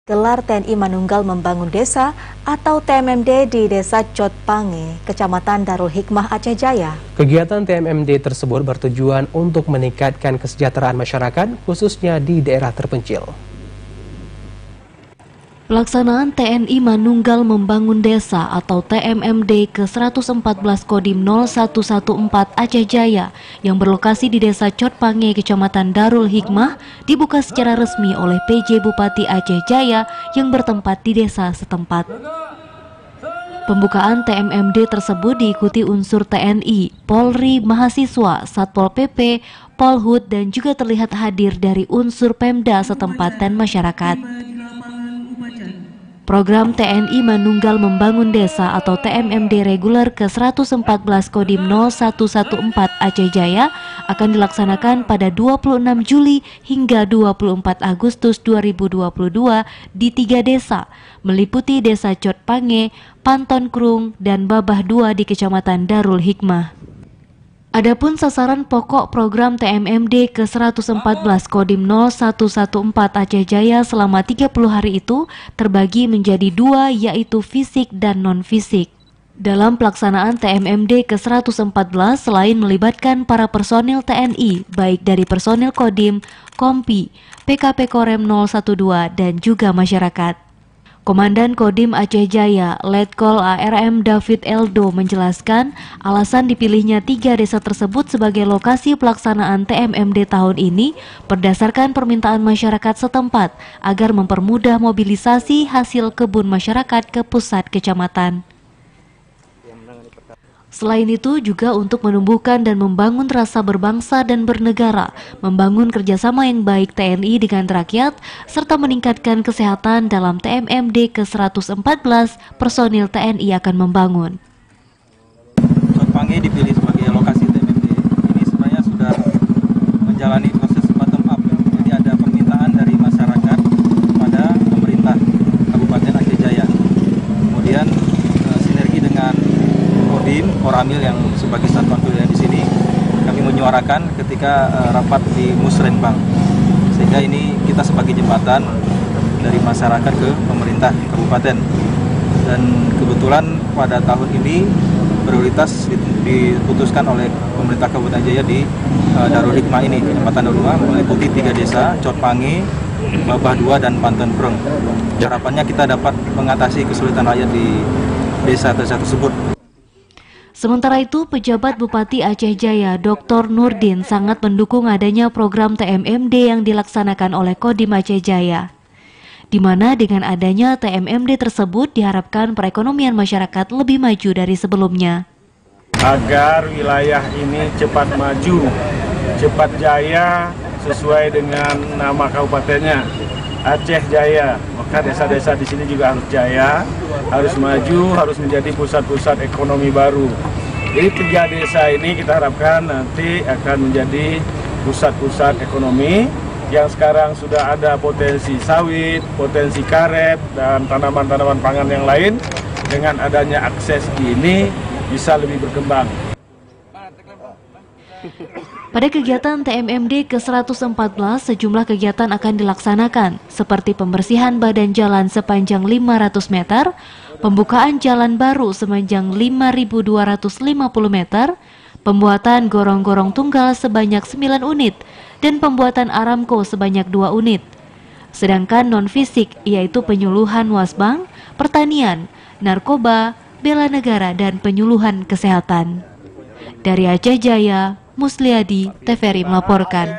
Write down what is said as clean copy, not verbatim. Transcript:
Gelar TNI Manunggal Membangun Desa atau TMMD di Desa Cotpange, Kecamatan Darul Hikmah, Aceh Jaya. Kegiatan TMMD tersebut bertujuan untuk meningkatkan kesejahteraan masyarakat, khususnya di daerah terpencil. Pelaksanaan TNI Manunggal Membangun Desa atau TMMD ke-114 Kodim 0114 Aceh Jaya yang berlokasi di Desa Cotpange, Kecamatan Darul Hikmah dibuka secara resmi oleh PJ Bupati Aceh Jaya yang bertempat di desa setempat. Pembukaan TMMD tersebut diikuti unsur TNI, Polri, mahasiswa, Satpol PP, Polhut dan juga terlihat hadir dari unsur Pemda setempat dan masyarakat. Program TNI Manunggal Membangun Desa atau TMMD reguler ke-114 Kodim 0114 Aceh Jaya akan dilaksanakan pada 26 Juli hingga 24 Agustus 2022 di 3 desa, meliputi Desa Cotpange, Panton Krung, dan Babah 2 di Kecamatan Darul Hikmah. Adapun sasaran pokok program TMMD ke-114 Kodim 0114 Aceh Jaya selama 30 hari itu terbagi menjadi 2, yaitu fisik dan non-fisik. Dalam pelaksanaan TMMD ke-114 selain melibatkan para personil TNI, baik dari personil Kodim, Kompi, PKP Korem 012 dan juga masyarakat. Komandan Kodim Aceh Jaya, Letkol ARM David Eldo menjelaskan alasan dipilihnya 3 desa tersebut sebagai lokasi pelaksanaan TMMD tahun ini berdasarkan permintaan masyarakat setempat agar mempermudah mobilisasi hasil kebun masyarakat ke pusat kecamatan. Selain itu juga untuk menumbuhkan dan membangun rasa berbangsa dan bernegara, membangun kerjasama yang baik TNI dengan rakyat, serta meningkatkan kesehatan dalam TMMD ke-114 personil TNI akan membangun. Cotpange dipilih sebagai lokasi TMMD. Ini sebenarnya sudah menjalani proses bottom up. Jadi ada permintaan dari masyarakat kepada pemerintah Kabupaten Aceh Jaya. Kemudian sinergi dengan Kodim, Koramil yang sebagai satuan wilayah di sini, kami menyuarakan ketika rapat di Musrenbang. Sehingga ini kita sebagai jembatan dari masyarakat ke pemerintah kabupaten. Dan kebetulan pada tahun ini prioritas diputuskan oleh pemerintah Kabupaten Jaya di Darul Hikmah ini, Kecamatan Darul Hikmah, meliputi 3 desa, Cotpange, Babah 2 dan Panton Krung. Harapannya kita dapat mengatasi kesulitan rakyat di desa-desa tersebut. Sementara itu, pejabat Bupati Aceh Jaya, Dr. Nurdin, sangat mendukung adanya program TMMD yang dilaksanakan oleh Kodim Aceh Jaya, di mana dengan adanya TMMD tersebut diharapkan perekonomian masyarakat lebih maju dari sebelumnya. Agar wilayah ini cepat maju, cepat jaya sesuai dengan nama kabupatennya, Aceh Jaya. Maka desa-desa di sini juga harus jaya, harus maju, harus menjadi pusat-pusat ekonomi baru. Jadi 3 desa ini kita harapkan nanti akan menjadi pusat-pusat ekonomi yang sekarang sudah ada potensi sawit, potensi karet, dan tanaman-tanaman pangan yang lain. Dengan adanya akses ini bisa lebih berkembang. Pada kegiatan TMMD ke-114, sejumlah kegiatan akan dilaksanakan, seperti pembersihan badan jalan sepanjang 500 meter, pembukaan jalan baru sepanjang 5.250 meter, pembuatan gorong-gorong tunggal sebanyak 9 unit, dan pembuatan Aramco sebanyak 2 unit. Sedangkan non-fisik, yaitu penyuluhan wasbang, pertanian, narkoba, bela negara, dan penyuluhan kesehatan. Dari Aceh Jaya, Musliadi, TVRI melaporkan.